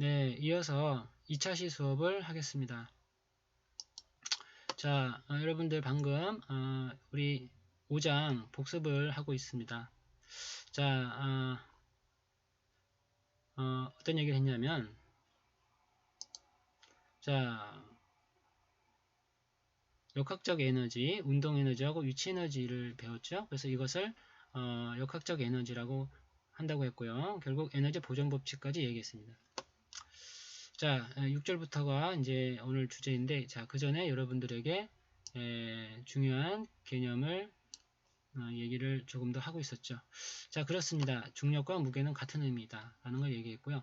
네, 이어서 2차시 수업을 하겠습니다. 자, 여러분들 방금 우리 5장 복습을 하고 있습니다. 자, 어떤 얘기를 했냐면, 자, 역학적 에너지, 운동 에너지하고 위치 에너지를 배웠죠. 그래서 이것을 역학적 에너지라고 한다고 했고요. 결국 에너지 보존 법칙까지 얘기했습니다. 자, 6절부터가 이제 오늘 주제인데, 자, 그 전에 여러분들에게 중요한 개념을 얘기를 조금 더 하고 있었죠. 자, 그렇습니다. 중력과 무게는 같은 의미다 라는 걸 얘기했고요.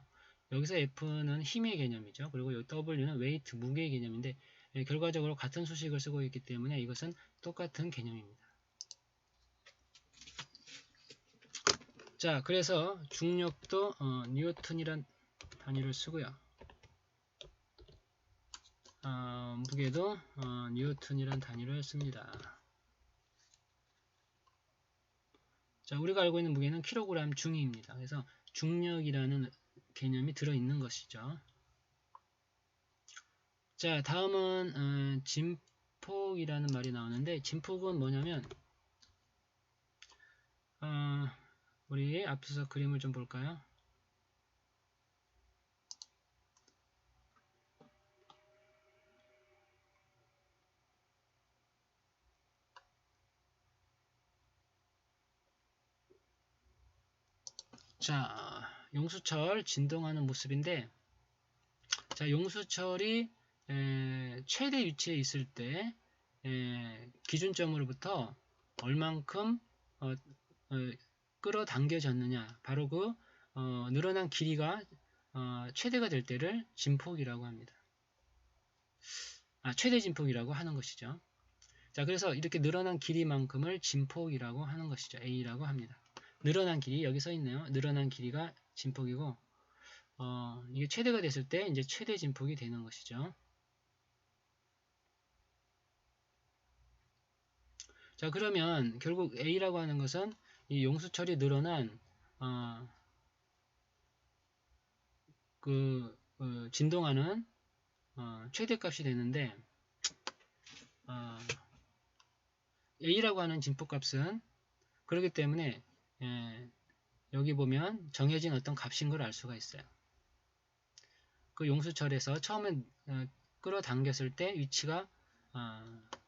여기서 F는 힘의 개념이죠. 그리고 여기 W는 웨이트, 무게의 개념인데 결과적으로 같은 수식을 쓰고 있기 때문에 이것은 똑같은 개념입니다. 자, 그래서 중력도 뉴턴이란 단위를 쓰고요. 무게도 뉴턴이란 단위를 씁니다. 자, 우리가 알고 있는 무게는 킬로그램 중입니다. 그래서 중력이라는 개념이 들어있는 것이죠. 자, 다음은 진폭이라는 말이 나오는데 진폭은 뭐냐면 우리 앞서서 그림을 좀 볼까요? 자, 용수철 진동하는 모습인데, 자, 용수철이 최대 위치에 있을 때 기준점으로부터 얼만큼 끌어당겨졌느냐, 바로 그 늘어난 길이가 최대가 될 때를 진폭이라고 합니다. 최대 진폭이라고 하는 것이죠. 자, 그래서 이렇게 늘어난 길이만큼을 진폭이라고 하는 것이죠. A라고 합니다. 늘어난 길이 여기 써 있네요. 늘어난 길이가 진폭이고, 이게 최대가 됐을 때 이제 최대 진폭이 되는 것이죠. 자, 그러면 결국 A라고 하는 것은 이 용수철이 늘어난 진동하는 최대값이 되는데 A라고 하는 진폭값은 그렇기 때문에 여기 보면 정해진 어떤 값인 걸 알 수가 있어요. 그 용수철에서 처음에 끌어당겼을 때 위치가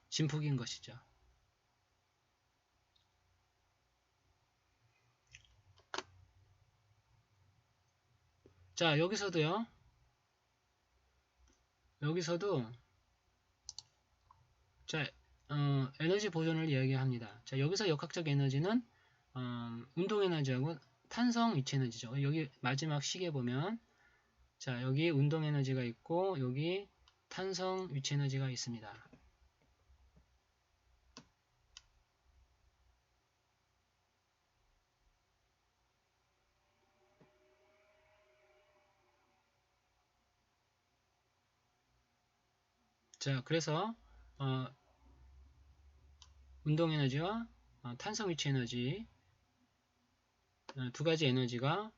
진폭인 것이죠. 자, 여기서도 자, 에너지 보존을 이야기합니다. 자, 여기서 역학적 에너지는 운동 에너지하고 탄성 위치 에너지죠. 여기 마지막 식에 보면 자, 여기 운동 에너지가 있고 여기 탄성 위치 에너지가 있습니다. 자, 그래서 운동 에너지와 탄성 위치 에너지 두 가지 에너지가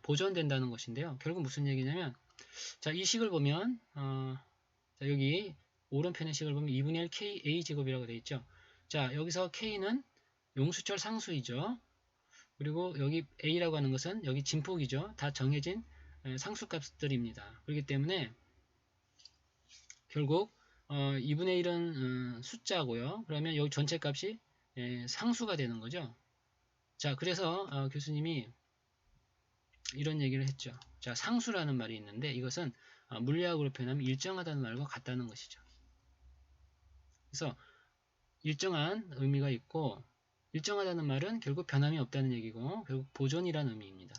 보존된다는 것인데요. 결국 무슨 얘기냐면 자, 이 식을 보면 자, 여기 오른편의 식을 보면 2분의 1 KA 제곱이라고 되어 있죠. 자, 여기서 K는 용수철 상수이죠. 그리고 여기 A라고 하는 것은 여기 진폭이죠. 다 정해진 상수값들입니다. 그렇기 때문에 결국 2분의 1은 숫자고요. 그러면 여기 전체 값이 상수가 되는 거죠. 자, 그래서 교수님이 이런 얘기를 했죠. 자, 상수라는 말이 있는데 이것은 물리학으로 표현하면 일정하다는 말과 같다는 것이죠. 그래서 일정한 의미가 있고 일정하다는 말은 결국 변함이 없다는 얘기고 결국 보존이라는 의미입니다.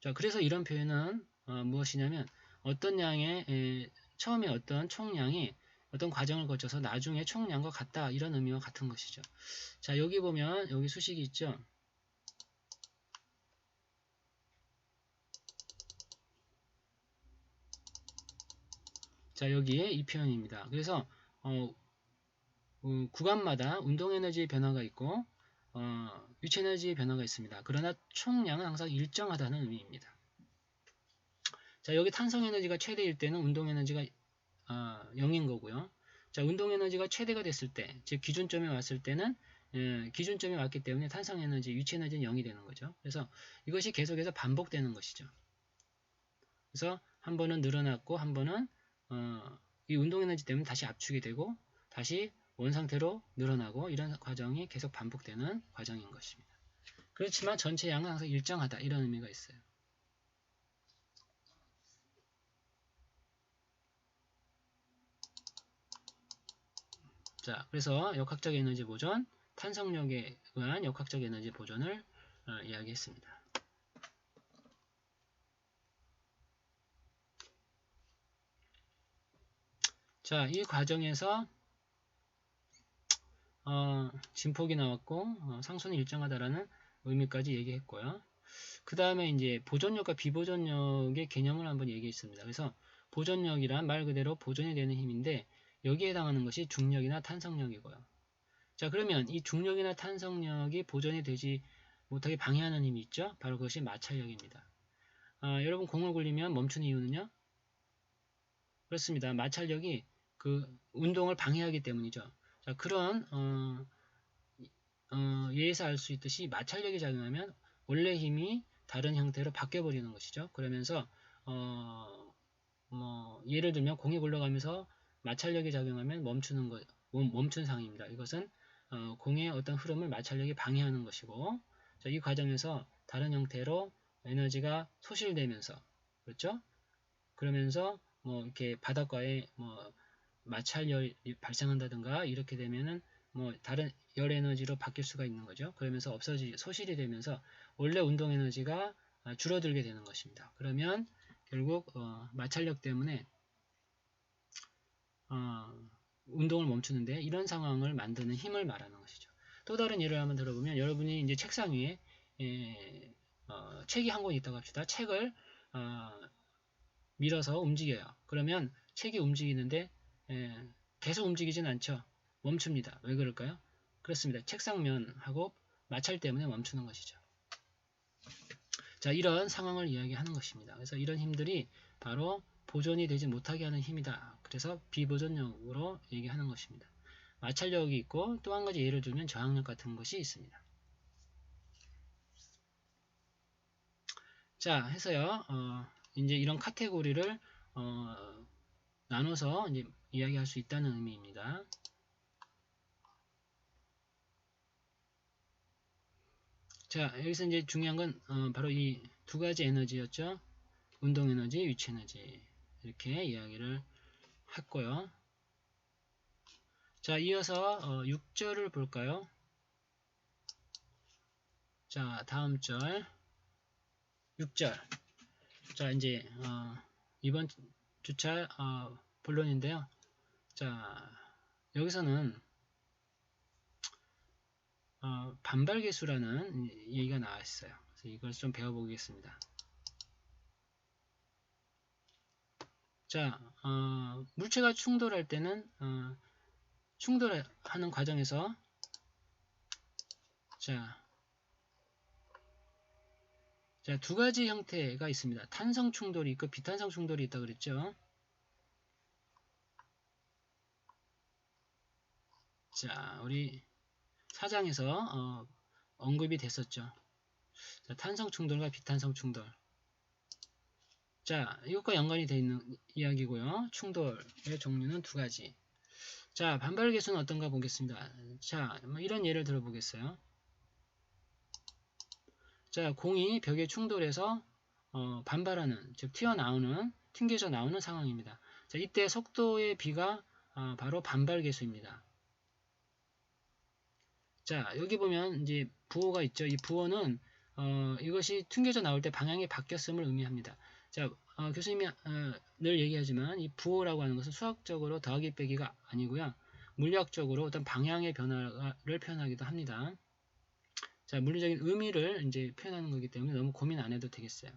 자, 그래서 이런 표현은 무엇이냐면 어떤 양의 처음에 어떤 총량이 어떤 과정을 거쳐서 나중에 총량과 같다 이런 의미와 같은 것이죠. 자, 여기 보면 여기 수식이 있죠. 자, 여기에 이 표현입니다. 그래서 구간마다 운동 에너지의 변화가 있고 위치 에너지의 변화가 있습니다. 그러나 총량은 항상 일정하다는 의미입니다. 자, 여기 탄성 에너지가 최대일 때는 운동 에너지가 0인 거고요. 자, 운동 에너지가 최대가 됐을 때, 즉 기준점에 왔을 때는 기준점에 왔기 때문에 탄성 에너지, 위치 에너지는 0이 되는 거죠. 그래서 이것이 계속해서 반복되는 것이죠. 그래서 한 번은 늘어났고 한 번은 이 운동 에너지 때문에 다시 압축이 되고 다시 원 상태로 늘어나고 이런 과정이 계속 반복되는 과정인 것입니다. 그렇지만 전체 양은 항상 일정하다 이런 의미가 있어요. 자, 그래서 역학적 에너지 보존, 탄성력에 의한 역학적 에너지 보존을 이야기했습니다. 자, 이 과정에서 진폭이 나왔고 상수는 일정하다라는 의미까지 얘기했고요. 그 다음에 이제 보존력과 비보존력의 개념을 한번 얘기했습니다. 그래서 보존력이란 말 그대로 보존이 되는 힘인데 여기에 해당하는 것이 중력이나 탄성력이고요. 자, 그러면 이 중력이나 탄성력이 보존이 되지 못하게 방해하는 힘이 있죠. 바로 그것이 마찰력입니다. 여러분 공을 굴리면 멈추는 이유는요? 그렇습니다. 마찰력이 그 운동을 방해하기 때문이죠. 자, 그런 예에서 알 수 있듯이 마찰력이 작용하면 원래 힘이 다른 형태로 바뀌어버리는 것이죠. 그러면서 예를 들면 공이 굴러가면서 마찰력이 작용하면 멈춘 상황입니다. 이것은 공의 어떤 흐름을 마찰력이 방해하는 것이고, 자, 이 과정에서 다른 형태로 에너지가 소실되면서, 그렇죠? 그러면서 이렇게 바닷가에 마찰열이 발생한다든가 이렇게 되면은 다른 열 에너지로 바뀔 수가 있는 거죠. 그러면서 소실이 되면서 원래 운동 에너지가 줄어들게 되는 것입니다. 그러면 결국 마찰력 때문에 운동을 멈추는데 이런 상황을 만드는 힘을 말하는 것이죠. 또 다른 예를 한번 들어보면 여러분이 이제 책상 위에 책이 한 권 있다고 합시다. 책을 밀어서 움직여요. 그러면 책이 움직이는데 계속 움직이진 않죠. 멈춥니다. 왜 그럴까요? 그렇습니다. 책상면하고 마찰 때문에 멈추는 것이죠. 자, 이런 상황을 이야기하는 것입니다. 그래서 이런 힘들이 바로 보존이 되지 못하게 하는 힘이다. 그래서 비보존력으로 얘기하는 것입니다. 마찰력이 있고 또 한 가지 예를 들면 저항력 같은 것이 있습니다. 자, 해서요. 이제 이런 카테고리를 나눠서 이제 이야기할 수 있다는 의미입니다. 자, 여기서 이제 중요한 건 바로 이 두 가지 에너지였죠. 운동 에너지, 위치 에너지 이렇게 이야기를 했고요. 자, 이어서 6절을 볼까요? 자, 다음 절 6절. 자, 이제 이번 주차 본론인데요. 자, 여기서는 반발계수라는 얘기가 나와 있어요. 그래서 이걸 좀 배워보겠습니다. 자, 물체가 충돌할 때는 충돌하는 과정에서 자, 두 가지 형태가 있습니다. 탄성 충돌이 있고 비탄성 충돌이 있다고 그랬죠. 자, 우리 사장에서 언급이 됐었죠. 자, 탄성 충돌과 비탄성 충돌. 자, 이것과 연관이 되어 있는 이야기고요. 충돌의 종류는 두 가지. 자, 반발계수는 어떤가 보겠습니다. 자, 이런 예를 들어보겠어요. 자, 공이 벽에 충돌해서 반발하는, 즉 튕겨져 나오는 상황입니다. 자, 이때 속도의 비가 바로 반발계수입니다. 자, 여기 보면 이제 부호가 있죠. 이 부호는 이것이 튕겨져 나올 때 방향이 바뀌었음을 의미합니다. 자, 교수님이 늘 얘기하지만 이 부호라고 하는 것은 수학적으로 더하기 빼기가 아니고요. 물리학적으로 어떤 방향의 변화를 표현하기도 합니다. 자, 물리적인 의미를 이제 표현하는 거기 때문에 너무 고민 안 해도 되겠어요.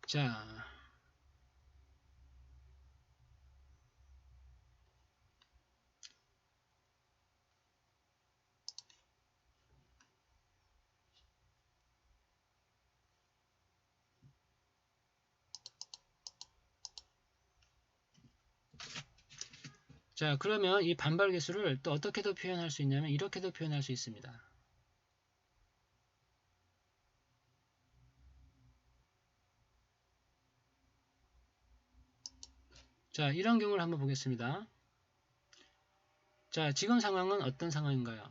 자, 자, 그러면 이 반발 계수를 또 어떻게도 표현할 수 있냐면 이렇게도 표현할 수 있습니다. 자, 이런 경우를 한번 보겠습니다. 자, 지금 상황은 어떤 상황인가요?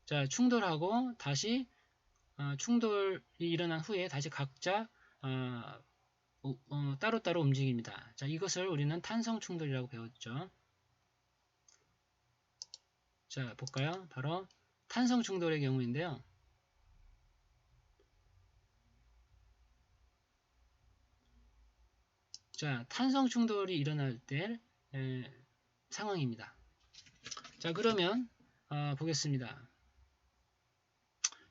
자, 충돌하고 다시 충돌이 일어난 후에 다시 각자 따로따로 움직입니다. 자, 이것을 우리는 탄성 충돌이라고 배웠죠. 자, 볼까요? 바로 탄성 충돌의 경우인데요. 자, 탄성 충돌이 일어날 때 상황입니다. 자, 그러면 보겠습니다.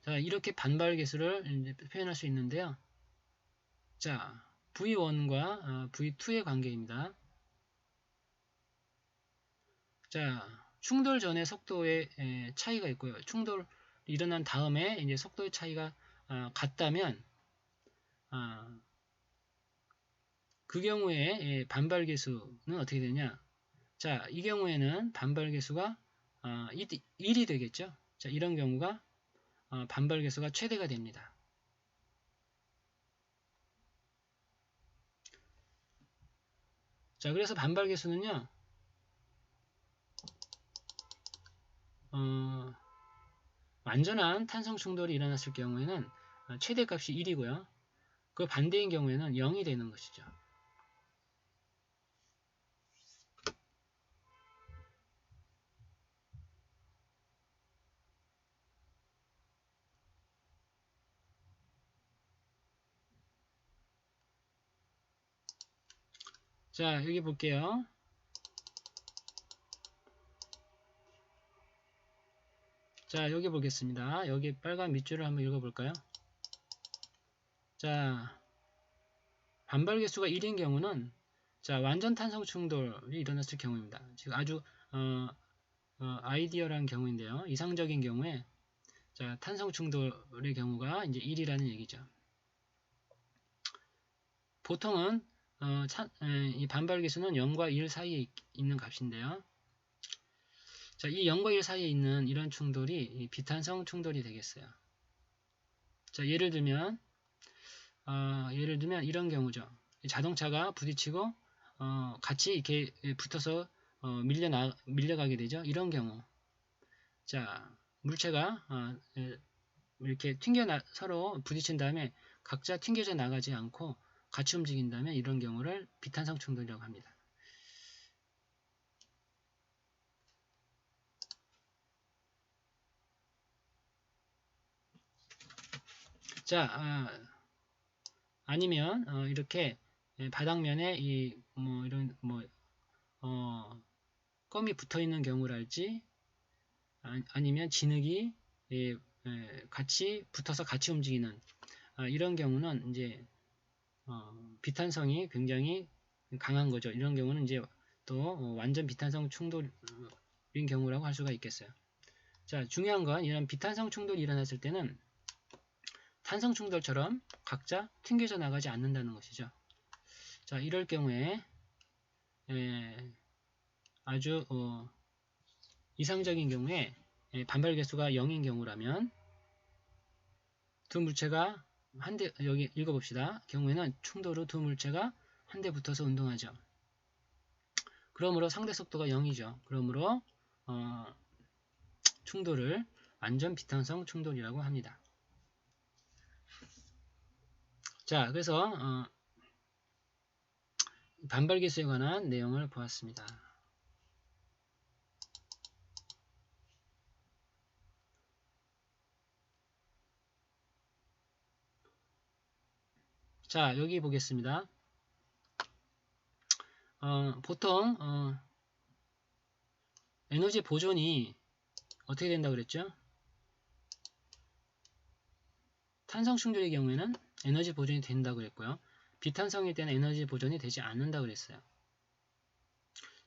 자, 이렇게 반발 계수를 표현할 수 있는데요. 자, V1과 V2의 관계입니다. 자, 충돌 전의 속도의 차이가 있고요. 충돌 일어난 다음에 이제 속도의 차이가 같다면 그 경우에 반발 계수는 어떻게 되냐? 자, 이 경우에는 반발 계수가 1이 되겠죠. 자, 이런 경우가 반발 계수가 최대가 됩니다. 자, 그래서 반발 계수는요. 완전한 탄성 충돌이 일어났을 경우에는 최대값이 1이고요. 그 반대인 경우에는 0이 되는 것이죠. 자, 여기 볼게요. 자, 여기 보겠습니다. 여기 빨간 밑줄을 한번 읽어볼까요? 자, 반발 개수가 1인 경우는 자, 완전 탄성 충돌이 일어났을 경우입니다. 지금 아주 아이디어한 경우인데요. 이상적인 경우에 자, 탄성 충돌의 경우가 이제 1이라는 얘기죠. 보통은 이 반발 계수는 0과 1 사이에 있는 값인데요. 자, 이 0과 1 사이에 있는 이런 충돌이 비탄성 충돌이 되겠어요. 자, 예를 들면 이런 경우죠. 자동차가 부딪히고 같이 이렇게 붙어서 밀려가게 되죠. 이런 경우. 자, 물체가 이렇게 서로 부딪힌 다음에 각자 튕겨져 나가지 않고 같이 움직인다면 이런 경우를 비탄성 충돌이라고 합니다. 자, 아니면 이렇게 바닥면에 이런 껌이 붙어 있는 경우랄지 아니면 진흙이 같이 붙어서 같이 움직이는 이런 경우는 이제 비탄성이 굉장히 강한 거죠. 이런 경우는 이제 또 완전 비탄성 충돌인 경우라고 할 수가 있겠어요. 자, 중요한 건 이런 비탄성 충돌이 일어났을 때는 탄성 충돌처럼 각자 튕겨져 나가지 않는다는 것이죠. 자, 이럴 경우에 아주 이상적인 경우에 반발 계수가 0인 경우라면 두 물체가 여기 읽어봅시다. 경우에는 충돌 후 두 물체가 한 대 붙어서 운동하죠. 그러므로 상대 속도가 0이죠. 그러므로 충돌을 완전 비탄성 충돌이라고 합니다. 자, 그래서 반발 계수에 관한 내용을 보았습니다. 자, 여기 보겠습니다. 보통 에너지 보존이 어떻게 된다고 그랬죠? 탄성 충돌의 경우에는 에너지 보존이 된다고 그랬고요. 비탄성일 때는 에너지 보존이 되지 않는다고 그랬어요.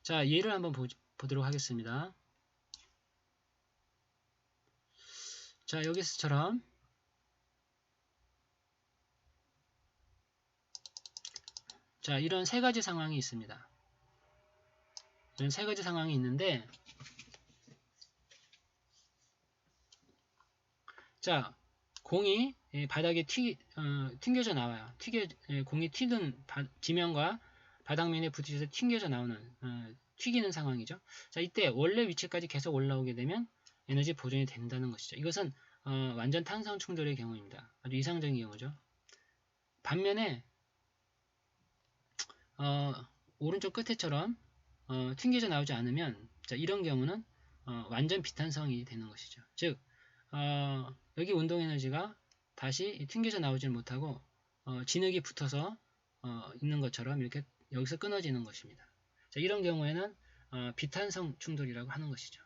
자, 예를 한번 보도록 하겠습니다. 자, 여기서처럼 자, 이런 세 가지 상황이 있습니다. 이런 세 가지 상황이 있는데, 자, 공이 바닥에 튕겨져 나와요. 공이 튀든 지면과 바닥면에 부딪혀서 튕겨져 나오는 튀기는 상황이죠. 자, 이때 원래 위치까지 계속 올라오게 되면 에너지 보존이 된다는 것이죠. 이것은 완전 탄성 충돌의 경우입니다. 아주 이상적인 경우죠. 반면에 오른쪽 끝에처럼 튕겨져 나오지 않으면, 자, 이런 경우는 완전 비탄성이 되는 것이죠. 즉 여기 운동 에너지가 다시 튕겨져 나오질 못하고 진흙이 붙어서 있는 것처럼 이렇게 여기서 끊어지는 것입니다. 자, 이런 경우에는 비탄성 충돌이라고 하는 것이죠.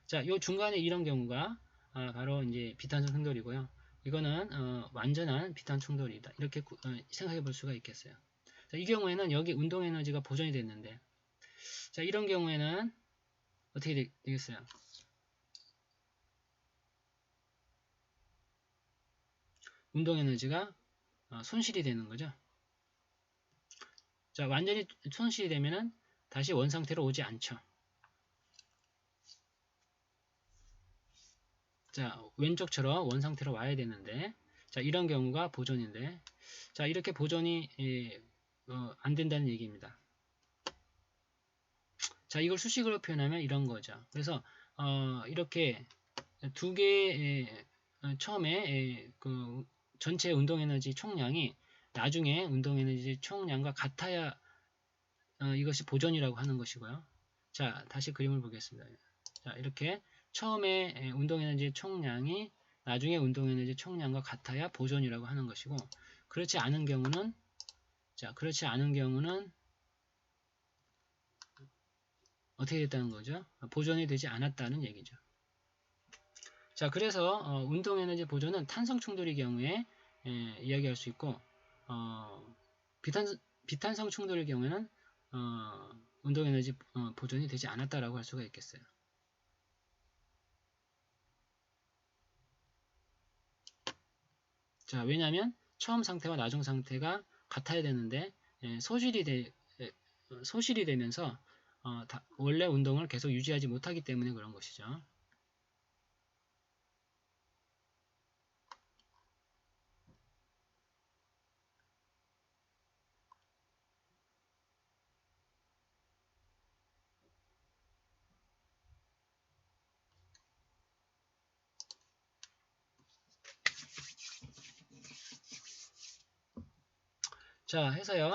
자, 요 중간에 이런 경우가 바로 이제 비탄성 충돌이고요. 이거는 완전한 비탄 충돌이다. 이렇게 생각해 볼 수가 있겠어요. 자, 이 경우에는 여기 운동 에너지가 보존이 됐는데, 자, 이런 경우에는 어떻게 되겠어요? 운동 에너지가 손실이 되는 거죠. 자, 완전히 손실이 되면은 다시 원 상태로 오지 않죠. 자, 왼쪽처럼 원 상태로 와야 되는데, 자, 이런 경우가 보존인데, 자, 이렇게 보존이 안 된다는 얘기입니다. 자, 이걸 수식으로 표현하면 이런 거죠. 그래서 이렇게 두 개의 처음에 그 전체 운동 에너지 총량이 나중에 운동 에너지 총량과 같아야 이것이 보존이라고 하는 것이고요. 자, 다시 그림을 보겠습니다. 자, 이렇게 처음에 운동 에너지의 총량이 나중에 운동 에너지 총량과 같아야 보존이라고 하는 것이고, 그렇지 않은 경우는, 자, 그렇지 않은 경우는 어떻게 됐다는 거죠? 보존이 되지 않았다는 얘기죠. 자, 그래서 운동 에너지 보존은 탄성 충돌의 경우에 이야기할 수 있고, 비탄성 충돌의 경우에는 운동 에너지 보존이 되지 않았다라고 할 수가 있겠어요. 자, 왜냐하면 처음 상태와 나중 상태가 같아야 되는데 소실이 되면서 원래 운동을 계속 유지하지 못하기 때문에 그런 것이죠. 자, 해서요.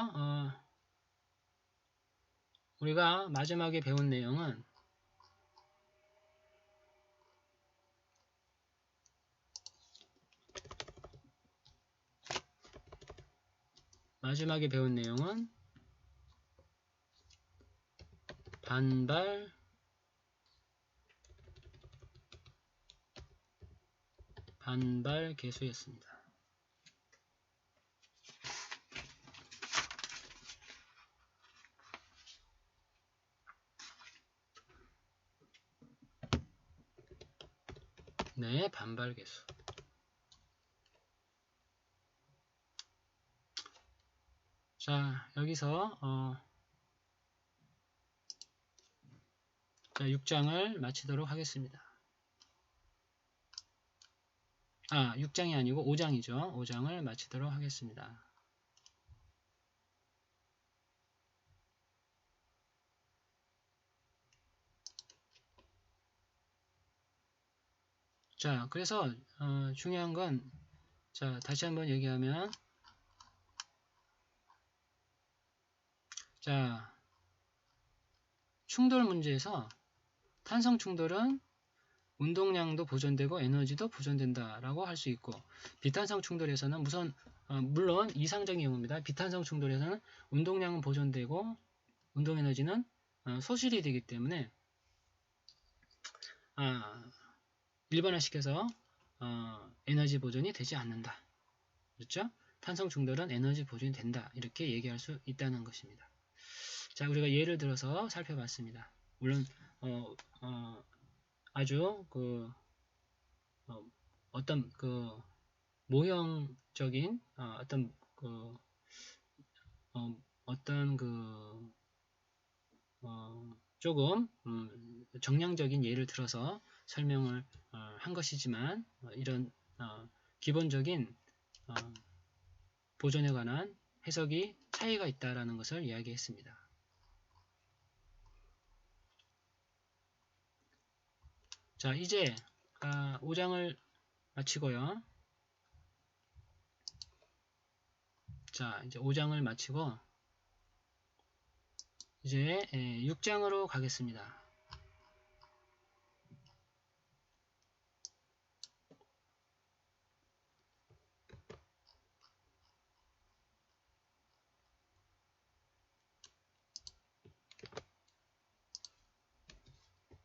우리가 마지막에 배운 내용은 반발 계수였습니다. 네, 반발 계수. 자, 여기서 자, 6장을 마치도록 하겠습니다. 6장이 아니고 5장이죠. 5장을 마치도록 하겠습니다. 자, 그래서 중요한 건, 자, 다시 한번 얘기하면, 자, 충돌 문제에서 탄성 충돌은 운동량도 보존되고 에너지도 보존된다라고 할 수 있고, 비탄성 충돌에서는 물론 이상적인 경우입니다. 비탄성 충돌에서는 운동량은 보존되고 운동 에너지는 소실이 되기 때문에 일반화시켜서 에너지 보존이 되지 않는다. 그렇죠? 탄성 충돌은 에너지 보존이 된다. 이렇게 얘기할 수 있다는 것입니다. 자, 우리가 예를 들어서 살펴봤습니다. 물론 아주 어떤 모형적인 어떤 조금 정량적인 예를 들어서 설명을 한 것이지만 이런 기본적인 보존에 관한 해석이 차이가 있다라는 것을 이야기했습니다. 자, 이제 5장을 마치고요. 자, 이제 5장을 마치고 이제 6장으로 가겠습니다.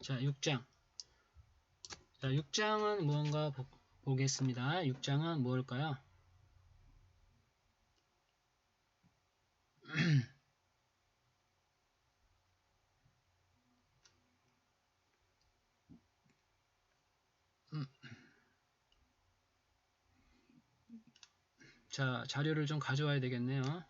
자, 6장. 자, 6장은 무언가 보겠습니다. 6장은 무엇일까요? 자, 자료를 좀 가져와야 되겠네요.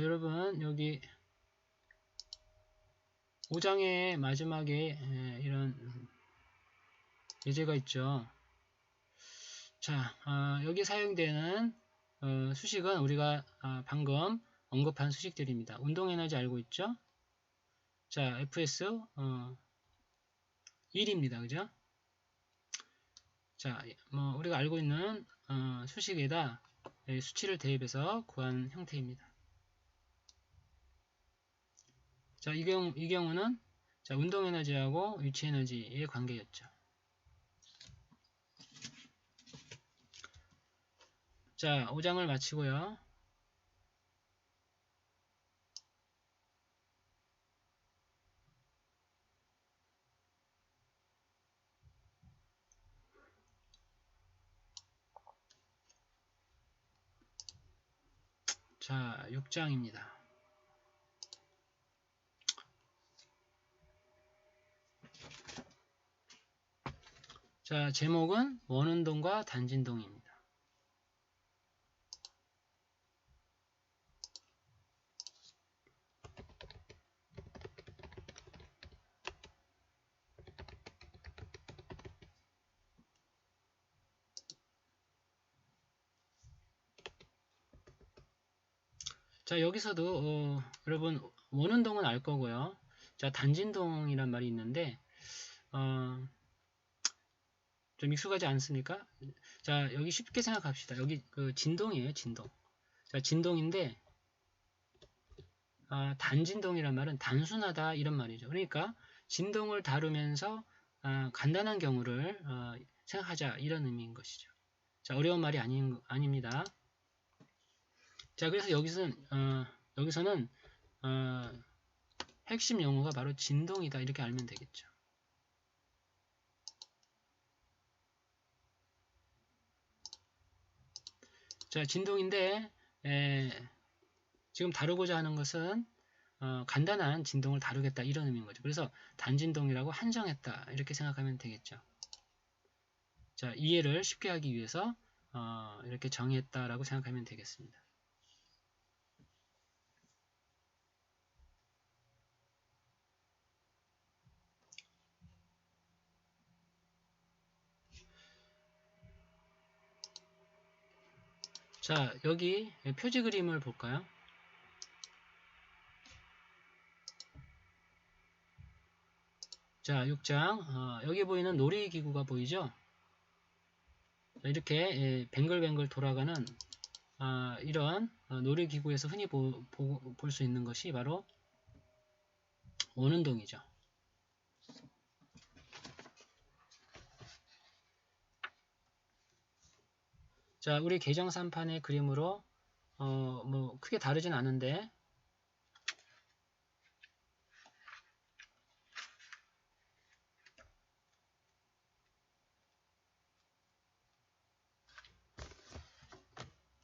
여러분, 여기 5장의 마지막에 이런 예제가 있죠. 자, 여기 사용되는 수식은 우리가 방금 언급한 수식들입니다. 운동에너지 알고 있죠? 자, FS 1입니다. 그죠? 자, 뭐 우리가 알고 있는 수식에다 수치를 대입해서 구한 형태입니다. 자, 이 경우는 자, 운동에너지하고 위치에너지의 관계였죠. 자, 5장을 마치고요. 자, 6장입니다. 자, 제목은 원운동과 단진동입니다. 자, 여기서도 여러분 원운동은 알 거고요. 자, 단진동이란 말이 있는데 좀 익숙하지 않습니까? 자, 여기 쉽게 생각합시다. 여기 그 진동이에요, 진동. 자, 진동인데 단진동이란 말은 단순하다 이런 말이죠. 그러니까 진동을 다루면서 간단한 경우를 생각하자 이런 의미인 것이죠. 자, 어려운 말이 아닙니다. 자, 그래서 여기서는 핵심 용어가 바로 진동이다 이렇게 알면 되겠죠. 자, 진동인데 지금 다루고자 하는 것은 간단한 진동을 다루겠다 이런 의미인 거죠. 그래서 단진동이라고 한정했다 이렇게 생각하면 되겠죠. 자, 이해를 쉽게 하기 위해서 이렇게 정의했다라고 생각하면 되겠습니다. 자, 여기 표지 그림을 볼까요? 자, 6장 여기 보이는 놀이기구가 보이죠? 이렇게 뱅글뱅글 돌아가는 이런 놀이기구에서 흔히 볼 수 있는 것이 바로 원운동이죠. 자, 우리 계정산판의 그림으로 뭐 크게 다르진 않은데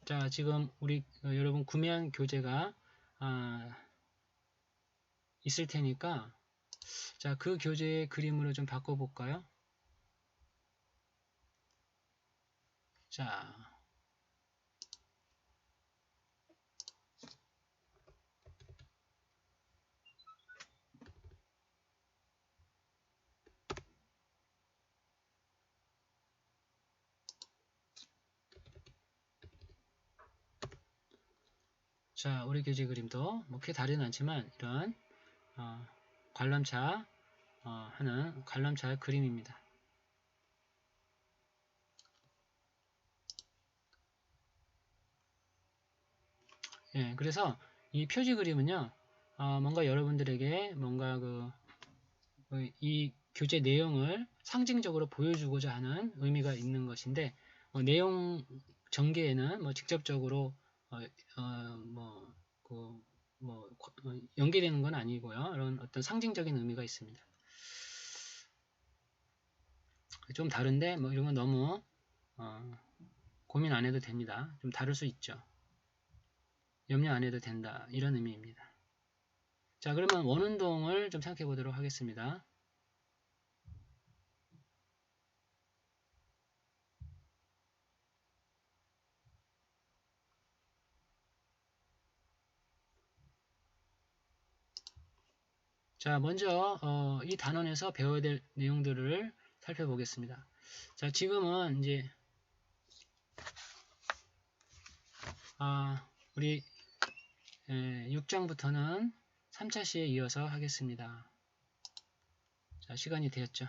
자, 지금 우리 여러분 구매한 교재가 있을 테니까 자, 그 교재의 그림으로 좀 바꿔볼까요? 자, 자, 우리 교재 그림도 뭐 크게 다르진 않지만 이런 관람차 하는 관람차 그림입니다. 예, 그래서 이 표지 그림은요, 뭔가 여러분들에게 뭔가 이 교재 내용을 상징적으로 보여주고자 하는 의미가 있는 것인데, 내용 전개에는 뭐 직접적으로 뭐, 연계되는 건 아니고요. 이런 어떤 상징적인 의미가 있습니다. 좀 다른데, 뭐 이런 건 너무 고민 안 해도 됩니다. 좀 다를 수 있죠. 염려 안 해도 된다. 이런 의미입니다. 자, 그러면 원운동을 좀 생각해 보도록 하겠습니다. 자, 먼저 이 단원에서 배워야 될 내용들을 살펴보겠습니다. 자, 지금은 이제 우리 6장부터는 3차 시에 이어서 하겠습니다. 자, 시간이 되었죠.